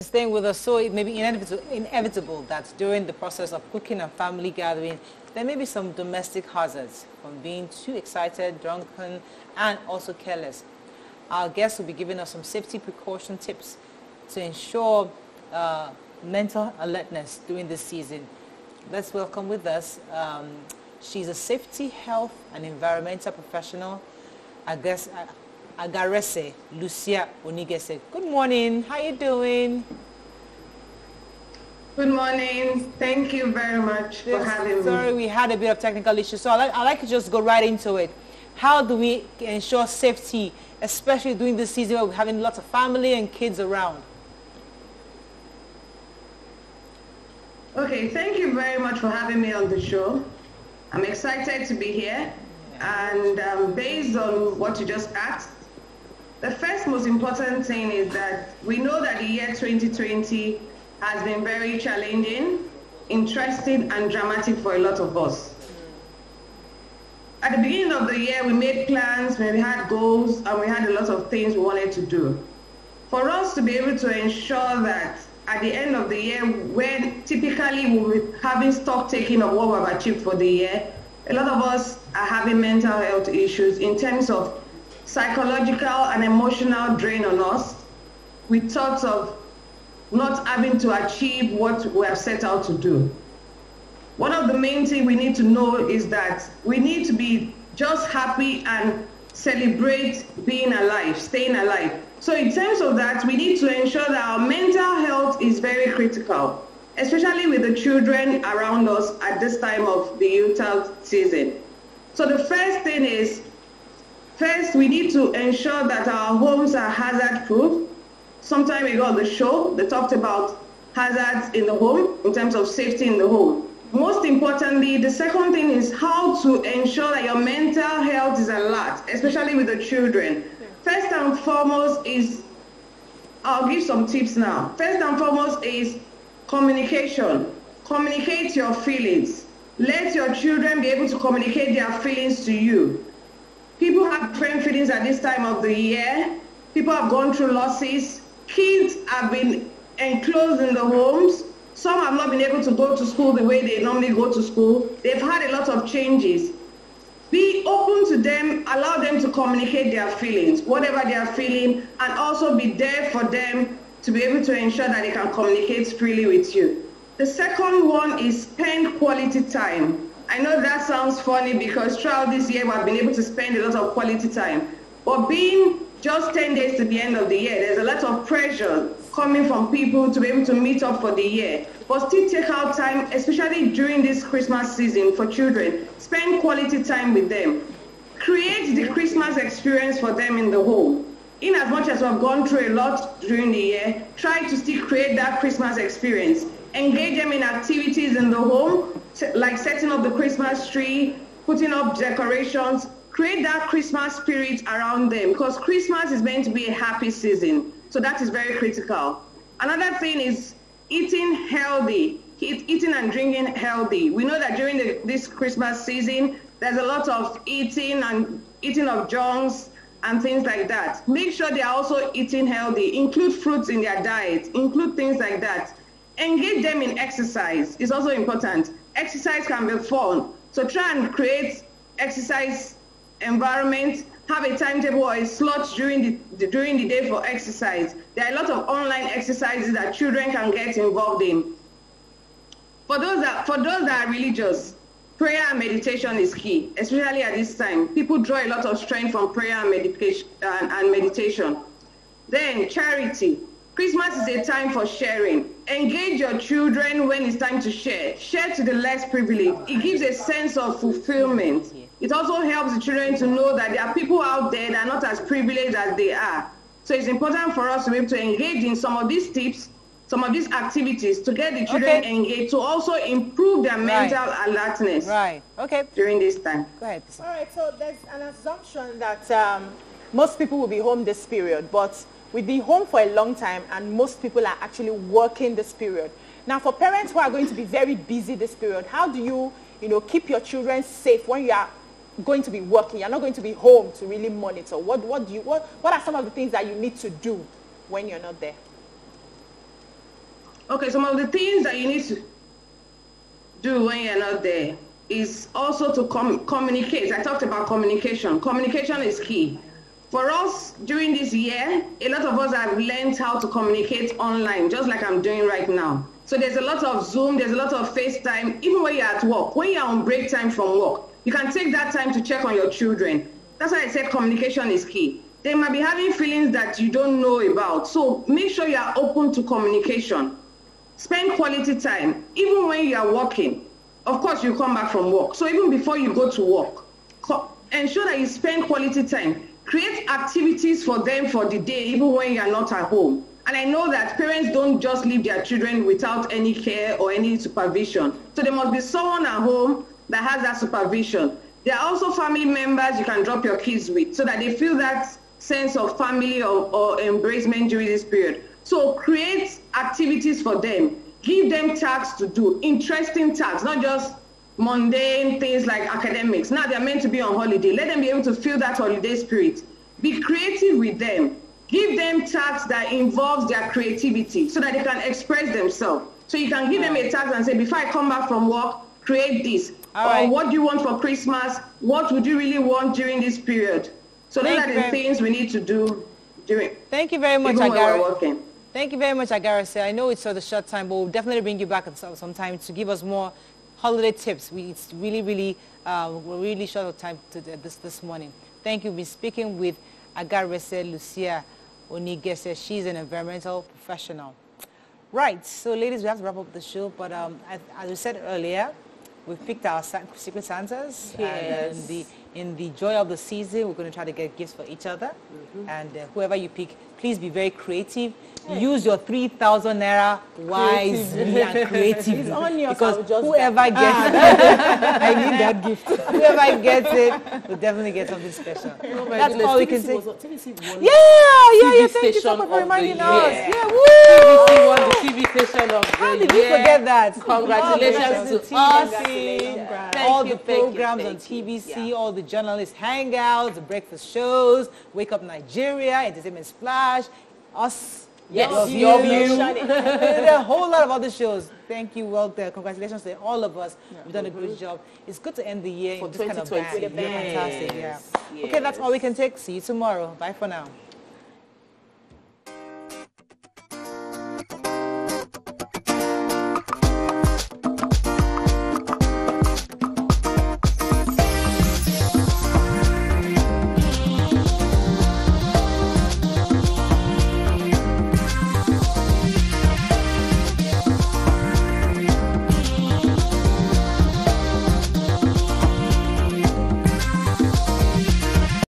Staying with us, so it may be inevitable that during the process of cooking and family gathering, there may be some domestic hazards from being too excited, drunken, and also careless. Our guests will be giving us some safety precaution tips to ensure mental alertness during this season. Let's welcome with us. She's a safety, health, and environmental professional. Agarese Lucia Onigese. Good morning. How you doing? Good morning. Thank you very much for having me. Sorry, we had a bit of technical issues, so I'd like to just go right into it. How do we ensure safety, especially during this season where we're having lots of family and kids around? Okay, thank you very much for having me on the show. I'm excited to be here. And based on what you just asked, the first most important thing is that we know that the year 2020 has been very challenging, interesting, and dramatic for a lot of us. At the beginning of the year, we made plans, we had goals, and we had a lot of things we wanted to do. For us to be able to ensure that at the end of the year, when typically we'll be having stock taking of what we've achieved for the year, a lot of us are having mental health issues in terms of psychological and emotional drain on us with thoughts of not having to achieve what we have set out to do. One of the main things we need to know is that we need to be just happy and celebrate being alive, staying alive. So in terms of that, we need to ensure that our mental health is very critical, especially with the children around us at this time of the Yuletide season. So the first thing is, first, we need to ensure that our homes are hazard-proof. Some time ago on the show, they talked about hazards in the home, in terms of safety in the home. Most importantly, the second thing is how to ensure that your mental health is alert, especially with the children. First and foremost is, I'll give some tips now. First and foremost is communication. Communicate your feelings. Let your children be able to communicate their feelings to you. People have different feelings at this time of the year. People have gone through losses. Kids have been enclosed in the homes. Some have not been able to go to school the way they normally go to school. They've had a lot of changes. Be open to them, allow them to communicate their feelings, whatever they are feeling, and also be there for them to be able to ensure that they can communicate freely with you. The second one is spend quality time. I know that sounds funny because throughout this year, we've been able to spend a lot of quality time. But being just 10 days to the end of the year, there's a lot of pressure coming from people to be able to meet up for the year. But still take out time, especially during this Christmas season for children. Spend quality time with them. Create the Christmas experience for them in the home. In as much as we've gone through a lot during the year, try to still create that Christmas experience. Engage them in activities in the home, like setting up the Christmas tree, putting up decorations. Create that Christmas spirit around them because Christmas is meant to be a happy season. So that is very critical. Another thing is eating healthy, eating and drinking healthy. We know that during this Christmas season, there's a lot of eating of junks and things like that. Make sure they are also eating healthy. Include fruits in their diet. Include things like that. Engage them in exercise. It's also important. Exercise can be fun. So try and create exercise environment. Have a timetable or a slot during the day for exercise. There are a lot of online exercises that children can get involved in. For those that are religious, prayer and meditation is key, especially at this time. People draw a lot of strength from prayer and meditation. Then charity. Christmas is a time for sharing. Engage your children when it's time to share. Share to the less privileged. It gives a sense of fulfillment. It also helps the children to know that there are people out there that are not as privileged as they are. So it's important for us to be able to engage in some of these tips, some of these activities to get the children engaged, to also improve their mental alertness during this time. Go ahead. All right, so there's an assumption that most people will be home this period, but we'll be home for a long time and most people are actually working this period. Now, for parents who are going to be very busy this period, how do you keep your children safe when you are going to be working? You're not going to be home to really monitor. What are some of the things that you need to do when you're not there? Okay, some of the things that you need to do when you're not there is also to communicate. I talked about communication. Communication is key. For us, during this year, a lot of us have learned how to communicate online, just like I'm doing right now. So there's a lot of Zoom, there's a lot of FaceTime, even when you're at work. When you're on break time from work, you can take that time to check on your children. That's why I said communication is key. They might be having feelings that you don't know about. So make sure you are open to communication. Spend quality time, even when you are working. Of course, you come back from work. So even before you go to work, ensure that you spend quality time. Create activities for them for the day, even when you are not at home. And I know that parents don't just leave their children without any care or any supervision. So there must be someone at home that has that supervision. There are also family members you can drop your kids with so that they feel that sense of family or embracement during this period. So create activities for them. Give them tasks to do, interesting tasks, not just mundane things like academics. Now they're meant to be on holiday. Let them be able to feel that holiday spirit. Be creative with them. Give them tasks that involves their creativity so that they can express themselves. So you can give them a task and say, before I come back from work, create this. Or what do you want for Christmas? What would you really want during this period? So those are the things we need to do during. Thank you very much, even when we're working. Thank you very much, Agara. I know it's for the short time, but we'll definitely bring you back at some time to give us more holiday tips. It's really, we're really short of time to this morning. Thank you. We've been speaking with Agarese Lucia Onigese. She's an environmental professional. Right. So, ladies, we have to wrap up the show. But as we said earlier, we've picked our Secret Santas. Yes. And in the joy of the season, we're going to try to get gifts for each other. And whoever you pick, please be very creative. Use your 3,000 naira wisely and creatively. Because whoever gets it, I need that gift. Whoever gets it will definitely get something special. That's all we can say. Yeah. Thank you so much for reminding us. Yeah, woo! TVC won the TV station of the year. How did you forget that? Congratulations to us. All the programs on TVC, all the journalists hangouts, the breakfast shows, Wake Up Nigeria, Entertainment Splash, us. Yes, There are a whole lot of other shows. Thank you. Well, congratulations to all of us. We've done a great job. It's good to end the year for in this kind of 2020. band. Fantastic. Yeah. Okay, that's all we can take. See you tomorrow. Bye for now.